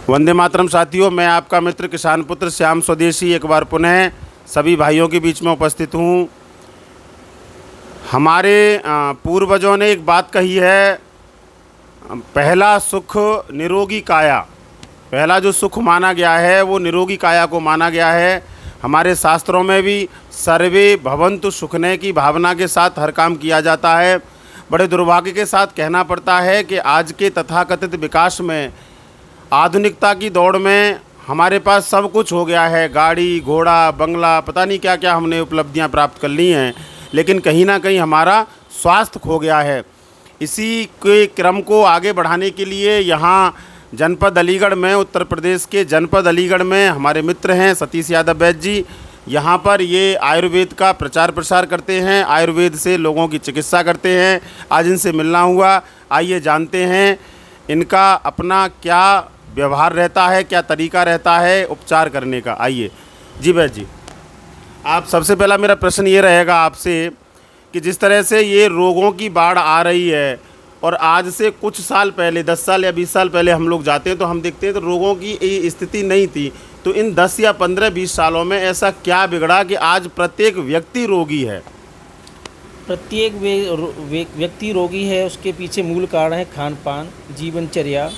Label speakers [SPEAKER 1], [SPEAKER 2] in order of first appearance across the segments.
[SPEAKER 1] वंदे मातरम साथियों, मैं आपका मित्र किसान पुत्र श्याम स्वदेशी एक बार पुनः सभी भाइयों के बीच में उपस्थित हूँ। हमारे पूर्वजों ने एक बात कही है, पहला सुख निरोगी काया। पहला जो सुख माना गया है वो निरोगी काया को माना गया है। हमारे शास्त्रों में भी सर्वे भवन्तु सुखने की भावना के साथ हर काम किया जाता है। बड़े दुर्भाग्य के साथ कहना पड़ता है कि आज के तथाकथित विकास में, आधुनिकता की दौड़ में हमारे पास सब कुछ हो गया है, गाड़ी घोड़ा बंगला, पता नहीं क्या क्या हमने उपलब्धियां प्राप्त कर ली हैं, लेकिन कहीं ना कहीं हमारा स्वास्थ्य खो गया है। इसी के क्रम को आगे बढ़ाने के लिए यहाँ जनपद अलीगढ़ में, उत्तर प्रदेश के जनपद अलीगढ़ में हमारे मित्र हैं सतीश यादव वैद्य जी। यहाँ पर ये आयुर्वेद का प्रचार प्रसार करते हैं, आयुर्वेद से लोगों की चिकित्सा करते हैं। आज इनसे मिलना हुआ, आइए जानते हैं इनका अपना क्या व्यवहार रहता है, क्या तरीका रहता है उपचार करने का। आइए जी वैद्य जी, आप सबसे पहला मेरा प्रश्न ये रहेगा आपसे कि जिस तरह से ये रोगों की बाढ़ आ रही है और आज से कुछ साल पहले, 10 साल या 20 साल पहले हम लोग जाते हैं तो हम देखते हैं तो रोगों की ये स्थिति नहीं थी। तो इन 10 या 15-20 सालों में ऐसा क्या बिगड़ा कि आज प्रत्येक व्यक्ति रोगी है?
[SPEAKER 2] प्रत्येक व्यक्ति रोगी है, उसके पीछे मूल कारण है खान पान, जीवनचर्या,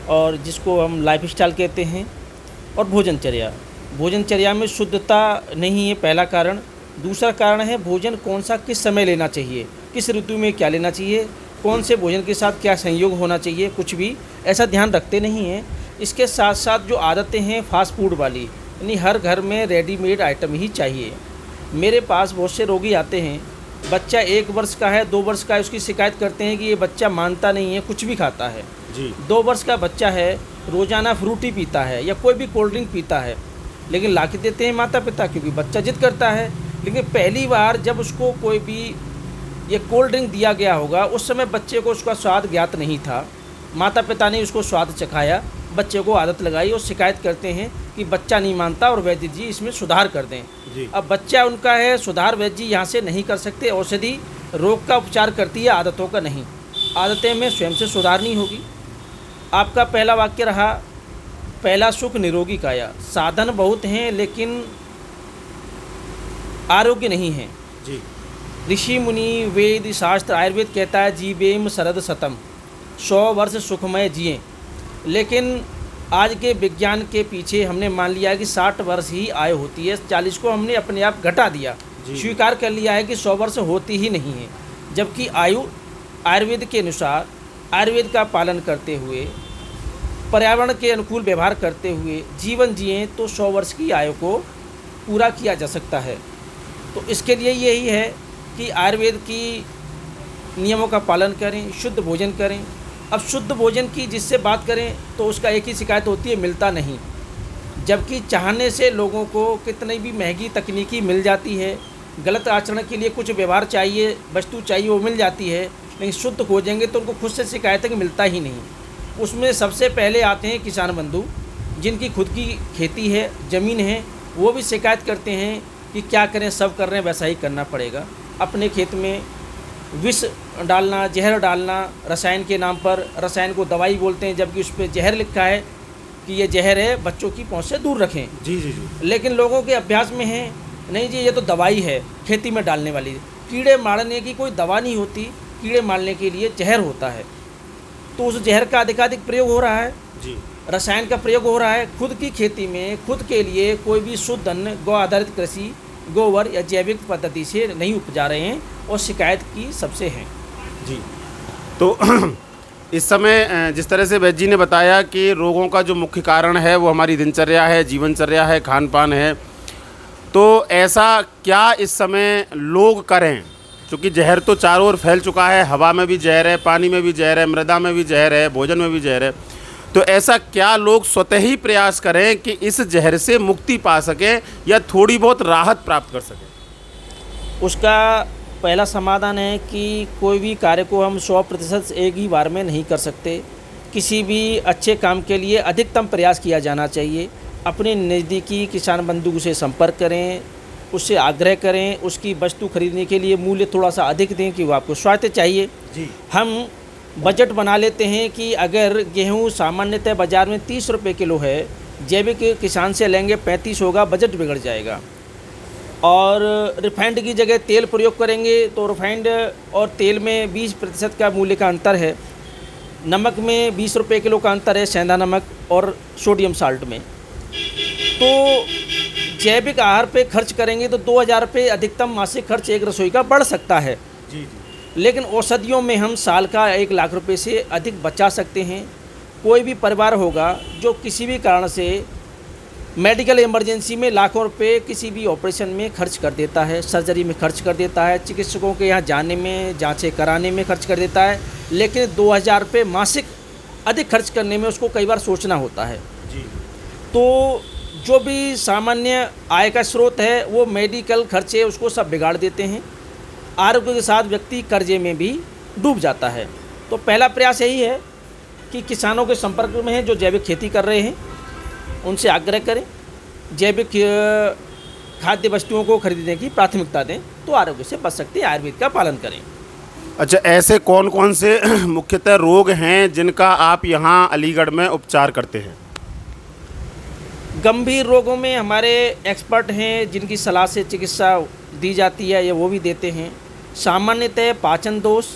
[SPEAKER 2] और जिसको हम लाइफस्टाइल कहते हैं, और भोजनचर्या। भोजनचर्या में शुद्धता नहीं है पहला कारण। दूसरा कारण है भोजन कौन सा किस समय लेना चाहिए, किस ऋतु में क्या लेना चाहिए, कौन से भोजन के साथ क्या संयोग होना चाहिए, कुछ भी ऐसा ध्यान रखते नहीं हैं। इसके साथ साथ जो आदतें हैं फास्ट फूड वाली, यानी हर घर में रेडीमेड आइटम ही चाहिए। मेरे पास बहुत से रोगी आते हैं, बच्चा 1 वर्ष का है, 2 वर्ष का है, उसकी शिकायत करते हैं कि ये बच्चा मानता नहीं है, कुछ भी खाता है
[SPEAKER 1] जी।
[SPEAKER 2] 2 वर्ष का बच्चा है, रोज़ाना फ्रूटी पीता है या कोई भी कोल्ड ड्रिंक पीता है, लेकिन ला के देते हैं माता पिता क्योंकि बच्चा जिद करता है। लेकिन पहली बार जब उसको कोई भी ये कोल्ड ड्रिंक दिया गया होगा, उस समय बच्चे को उसका स्वाद ज्ञात नहीं था, माता पिता ने उसको स्वाद चखाया, बच्चे को आदत लगाई और शिकायत करते हैं कि बच्चा नहीं मानता और वैद्य जी इसमें सुधार कर दें
[SPEAKER 1] जी।
[SPEAKER 2] अब बच्चा उनका है, सुधार वैद्य जी यहाँ से नहीं कर सकते। औषधि रोग का उपचार करती है, आदतों का नहीं। आदतें में स्वयं से सुधारनी होगी। आपका पहला वाक्य रहा, पहला सुख निरोगी काया। साधन बहुत हैं लेकिन आरोग्य नहीं है
[SPEAKER 1] जी।
[SPEAKER 2] ऋषि मुनि वेद शास्त्र आयुर्वेद कहता है जीवेम शरद शतम, 100 वर्ष सुखमय जिए। लेकिन आज के विज्ञान के पीछे हमने मान लिया है कि 60 वर्ष ही आयु होती है, 40 को हमने अपने आप घटा दिया, स्वीकार कर लिया है कि 100 वर्ष होती ही नहीं है। जबकि आयु आयुर्वेद के अनुसार, आयुर्वेद का पालन करते हुए, पर्यावरण के अनुकूल व्यवहार करते हुए जीवन जिए तो 100 वर्ष की आयु को पूरा किया जा सकता है। तो इसके लिए यही है कि आयुर्वेद की नियमों का पालन करें, शुद्ध भोजन करें। अब शुद्ध भोजन की जिससे बात करें तो उसका एक ही शिकायत होती है, मिलता नहीं। जबकि चाहने से लोगों को कितनी भी महंगी तकनीकी मिल जाती है, गलत आचरण के लिए कुछ व्यवहार चाहिए, वस्तु चाहिए, वो मिल जाती है, लेकिन शुद्ध खोजेंगे तो उनको खुद से शिकायत है कि मिलता ही नहीं। उसमें सबसे पहले आते हैं किसान बंधु, जिनकी खुद की खेती है, ज़मीन है, वो भी शिकायत करते हैं कि क्या करें, सब कर रहे हैं वैसा ही करना पड़ेगा। अपने खेत में विष डालना, जहर डालना, रसायन के नाम पर, रसायन को दवाई बोलते हैं जबकि उस पर जहर लिखा है कि ये जहर है, बच्चों की पहुंच से दूर रखें।
[SPEAKER 1] जी जी जी।
[SPEAKER 2] लेकिन लोगों के अभ्यास में है नहीं जी ये तो दवाई है खेती में डालने वाली। कीड़े मारने की कोई दवा नहीं होती, कीड़े मारने के लिए जहर होता है। तो उस जहर का अधिकाधिक प्रयोग हो रहा है
[SPEAKER 1] जी,
[SPEAKER 2] रसायन का प्रयोग हो रहा है। खुद की खेती में खुद के लिए कोई भी शुद्ध अन्न, गौ आधारित कृषि, गोबर या जैविक पद्धति से नहीं उपजा रहे हैं और शिकायत की सबसे है
[SPEAKER 1] जी। तो इस समय जिस तरह से वैद्य जी ने बताया कि रोगों का जो मुख्य कारण है वो हमारी दिनचर्या है, जीवनचर्या है, खान पान है। तो ऐसा क्या इस समय लोग करें, क्योंकि जहर तो चारों ओर फैल चुका है, हवा में भी जहर है, पानी में भी जहर है, मृदा में भी जहर है, भोजन में भी जहर है। तो ऐसा क्या लोग स्वतः ही प्रयास करें कि इस जहर से मुक्ति पा सकें या थोड़ी बहुत राहत प्राप्त कर सकें?
[SPEAKER 2] उसका पहला समाधान है कि कोई भी कार्य को हम 100% एक ही बार में नहीं कर सकते। किसी भी अच्छे काम के लिए अधिकतम प्रयास किया जाना चाहिए। अपने नज़दीकी किसान बंधु से संपर्क करें, उससे आग्रह करें, उसकी वस्तु खरीदने के लिए मूल्य थोड़ा सा अधिक दें कि वो आपको स्वास्थ्य चाहिए।
[SPEAKER 1] जी।
[SPEAKER 2] हम बजट बना लेते हैं कि अगर गेहूँ सामान्यतः बाज़ार में 30 रुपये किलो है, जैविक किसान से लेंगे 35 होगा, बजट बिगड़ जाएगा। और रिफाइंड की जगह तेल प्रयोग करेंगे तो रिफाइंड और तेल में 20% का मूल्य का अंतर है। नमक में 20 रुपये किलो का अंतर है, सेंधा नमक और सोडियम साल्ट में। तो जैविक आहार पे खर्च करेंगे तो 2000 रुपये अधिकतम मासिक खर्च एक रसोई का बढ़ सकता है।
[SPEAKER 1] जी।
[SPEAKER 2] लेकिन औषधियों में हम साल का 1 लाख रुपए से अधिक बचा सकते हैं। कोई भी परिवार होगा जो किसी भी कारण से मेडिकल इमरजेंसी में लाखों रुपए किसी भी ऑपरेशन में खर्च कर देता है, सर्जरी में खर्च कर देता है, चिकित्सकों के यहाँ जाने में, जांचें कराने में खर्च कर देता है, लेकिन 2000 रुपये मासिक अधिक खर्च करने में उसको कई बार सोचना होता है।
[SPEAKER 1] जी।
[SPEAKER 2] तो जो भी सामान्य आय का स्रोत है वो मेडिकल खर्चे उसको सब बिगाड़ देते हैं। आरोग्य के साथ व्यक्ति कर्जे में भी डूब जाता है। तो पहला प्रयास यही है कि किसानों के संपर्क में हैं जो जैविक खेती कर रहे हैं, उनसे आग्रह करें, जैविक खाद्य वस्तुओं को खरीदने की प्राथमिकता दें, तो आरोग्य से बच सकते हैं। आयुर्वेद का पालन करें।
[SPEAKER 1] अच्छा, ऐसे कौन कौन से मुख्यतः रोग हैं जिनका आप यहाँ अलीगढ़ में उपचार करते हैं?
[SPEAKER 2] गंभीर रोगों में हमारे एक्सपर्ट हैं जिनकी सलाह से चिकित्सा दी जाती है, या वो भी देते हैं। सामान्यतः पाचन दोष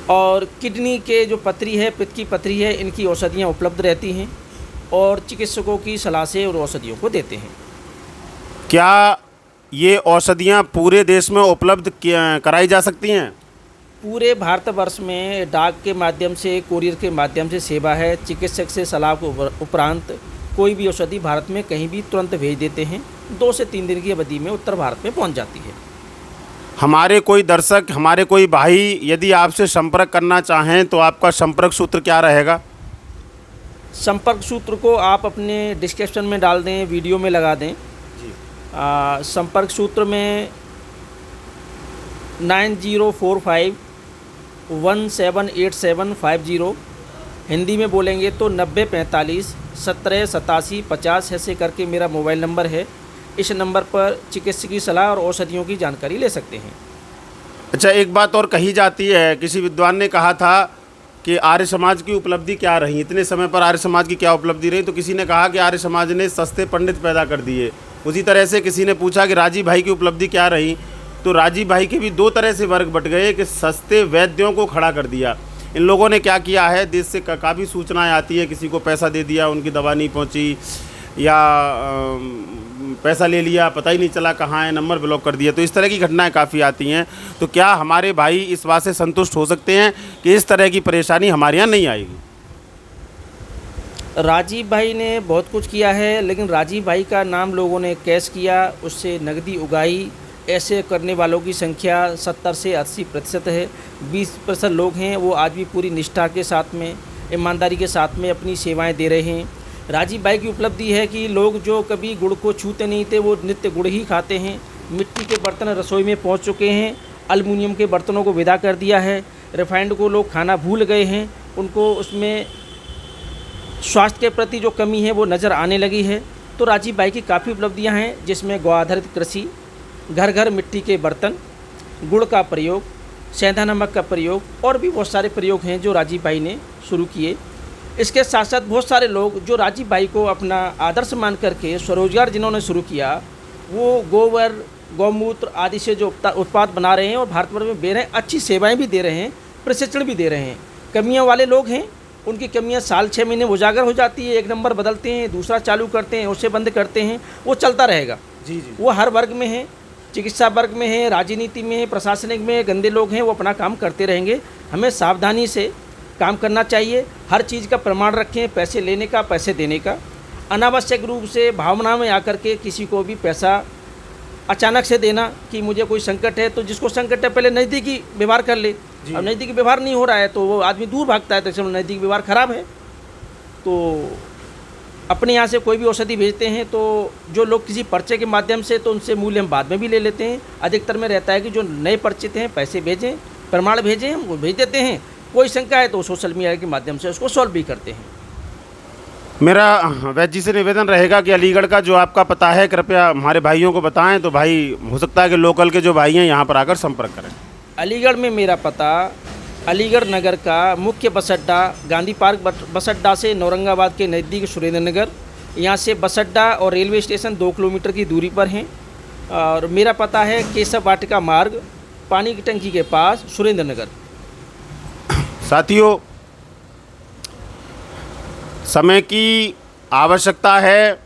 [SPEAKER 2] और किडनी के जो पथरी है, पित्त की पथरी है, इनकी औषधियाँ उपलब्ध रहती हैं और चिकित्सकों की सलाह से उन औषधियों को देते हैं।
[SPEAKER 1] क्या ये औषधियाँ पूरे देश में उपलब्ध कराई जा सकती हैं?
[SPEAKER 2] पूरे भारतवर्ष में डाक के माध्यम से, कोरियर के माध्यम से सेवा है। चिकित्सक से सलाह के उपरांत कोई भी औषधि भारत में कहीं भी तुरंत भेज देते हैं। 2 से 3 दिन की अवधि में उत्तर भारत में पहुंच जाती है।
[SPEAKER 1] हमारे कोई दर्शक, हमारे कोई भाई यदि आपसे संपर्क करना चाहें तो आपका संपर्क सूत्र क्या रहेगा?
[SPEAKER 2] संपर्क सूत्र को आप अपने डिस्क्रिप्शन में डाल दें, वीडियो में लगा दें।
[SPEAKER 1] जी।
[SPEAKER 2] संपर्क सूत्र में 9045178750, हिंदी में बोलेंगे तो 9045 17 87 50 ऐसे करके मेरा मोबाइल नंबर है। इस नंबर पर चिकित्सकीय सलाह और औषधियों की जानकारी ले सकते हैं।
[SPEAKER 1] अच्छा, एक बात और कही जाती है, किसी विद्वान ने कहा था कि आर्य समाज की उपलब्धि क्या रही, इतने समय पर आर्य समाज की क्या उपलब्धि रही? तो किसी ने कहा कि आर्य समाज ने सस्ते पंडित पैदा कर दिए। उसी तरह से किसी ने पूछा कि राजीव भाई की उपलब्धि क्या रही, तो राजीव भाई के भी 2 तरह से वर्ग बट गए कि सस्ते वैद्यों को खड़ा कर दिया। इन लोगों ने क्या किया है, देश से काफ़ी सूचनाएं आती है, किसी को पैसा दे दिया, उनकी दवा नहीं पहुंची, या पैसा ले लिया, पता ही नहीं चला कहाँ है, नंबर ब्लॉक कर दिया। तो इस तरह की घटनाएं काफ़ी आती हैं। तो क्या हमारे भाई इस बात से संतुष्ट हो सकते हैं कि इस तरह की परेशानी हमारे यहाँ नहीं आएगी?
[SPEAKER 2] राजीव भाई ने बहुत कुछ किया है, लेकिन राजीव भाई का नाम लोगों ने कैश किया, उससे नकदी उगाई। ऐसे करने वालों की संख्या 70 से 80% है। 20% लोग हैं वो आज भी पूरी निष्ठा के साथ में, ईमानदारी के साथ में अपनी सेवाएं दे रहे हैं। राजीव भाई की उपलब्धि है कि लोग जो कभी गुड़ को छूते नहीं थे वो नित्य गुड़ ही खाते हैं। मिट्टी के बर्तन रसोई में पहुंच चुके हैं, एल्युमिनियम के बर्तनों को विदा कर दिया है। रिफाइंड को लोग खाना भूल गए हैं, उनको उसमें स्वास्थ्य के प्रति जो कमी है वो नज़र आने लगी है। तो राजीव भाई की काफ़ी उपलब्धियाँ हैं, जिसमें गौ आधारित कृषि, घर घर मिट्टी के बर्तन, गुड़ का प्रयोग, सेंधा नमक का प्रयोग और भी बहुत सारे प्रयोग हैं जो राजीव भाई ने शुरू किए। इसके साथ साथ बहुत सारे लोग जो राजीव भाई को अपना आदर्श मान करके स्वरोजगार जिन्होंने शुरू किया, वो गोबर, गौमूत्र आदि से जो उत्पाद बना रहे हैं और भारतभर में दे रहे हैं, अच्छी सेवाएं भी दे रहे हैं, प्रशिक्षण भी दे रहे हैं। कमियां वाले लोग हैं, उनकी कमियां साल 6 महीने उजागर हो जाती है, एक नंबर बदलते हैं, दूसरा चालू करते हैं, उसे बंद करते हैं, वो चलता रहेगा।
[SPEAKER 1] जी।
[SPEAKER 2] वो हर वर्ग में है, चिकित्सा वर्ग में है, राजनीति में है, प्रशासनिक में गंदे लोग हैं, वो अपना काम करते रहेंगे। हमें सावधानी से काम करना चाहिए। हर चीज़ का प्रमाण रखें, पैसे लेने का, पैसे देने का। अनावश्यक रूप से भावना में आकर के किसी को भी पैसा अचानक से देना कि मुझे कोई संकट है, तो जिसको संकट है पहले नज़दीकी व्यवहार कर ले। अब नज़दीकी व्यवहार नहीं हो रहा है तो वो आदमी दूर भागता है, तो इसलिए नज़दीकी व्यवहार खराब है। तो अपने यहाँ से कोई भी औषधि भेजते हैं तो जो लोग किसी पर्चे के माध्यम से, तो उनसे मूल्य हम बाद में भी ले लेते हैं। अधिकतर में रहता है कि जो नए परिचित हैं पैसे भेजें, प्रमाण भेजें, हम वो भेज देते हैं। कोई शंका है तो सोशल मीडिया के माध्यम से उसको सॉल्व भी करते हैं।
[SPEAKER 1] मेरा वैद्य जी से निवेदन रहेगा कि अलीगढ़ का जो आपका पता है कृपया हमारे भाइयों को बताएं, तो भाई हो सकता है कि लोकल के जो भाई हैं यहाँ पर आकर संपर्क करें।
[SPEAKER 2] अलीगढ़ में मेरा पता अलीगढ़ नगर का मुख्य बस अड्डा गांधी पार्क बस अड्डा से औरंगाबाद के नज़दीक सुरेंद्र नगर। यहाँ से बस अड्डा और रेलवे स्टेशन 2 किलोमीटर की दूरी पर हैं। और मेरा पता है केशव वाटिका मार्ग, पानी की टंकी के पास, सुरेंद्र नगर।
[SPEAKER 1] साथियों, समय की आवश्यकता है।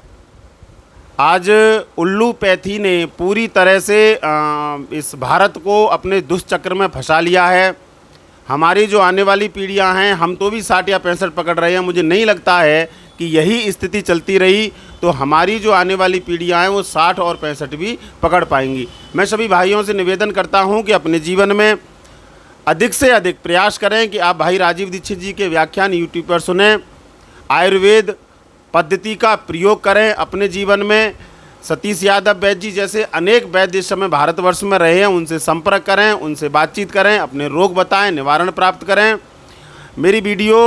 [SPEAKER 1] आज उल्लूपैथी ने पूरी तरह से इस भारत को अपने दुष्चक्र में फंसा लिया है। हमारी जो आने वाली पीढ़ियां हैं, हम तो भी 60 या 65 पकड़ रहे हैं। मुझे नहीं लगता है कि यही स्थिति चलती रही तो हमारी जो आने वाली पीढ़ियां हैं वो 60 और 65 भी पकड़ पाएंगी। मैं सभी भाइयों से निवेदन करता हूं कि अपने जीवन में अधिक से अधिक प्रयास करें कि आप भाई राजीव दीक्षित जी के व्याख्यान यूट्यूब पर सुनें, आयुर्वेद पद्धति का प्रयोग करें अपने जीवन में। सतीश यादव वैद्य जी जैसे अनेक वैद्य इस समय भारतवर्ष में रहे हैं, उनसे संपर्क करें, उनसे बातचीत करें, अपने रोग बताएं, निवारण प्राप्त करें। मेरी वीडियो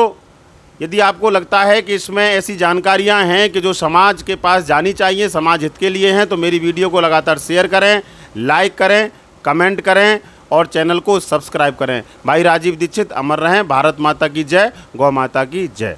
[SPEAKER 1] यदि आपको लगता है कि इसमें ऐसी जानकारियां हैं कि जो समाज के पास जानी चाहिए, समाज हित के लिए हैं, तो मेरी वीडियो को लगातार शेयर करें, लाइक करें, कमेंट करें और चैनल को सब्सक्राइब करें। भाई राजीव दीक्षित अमर रहें। भारत माता की जय, गौ माता की जय।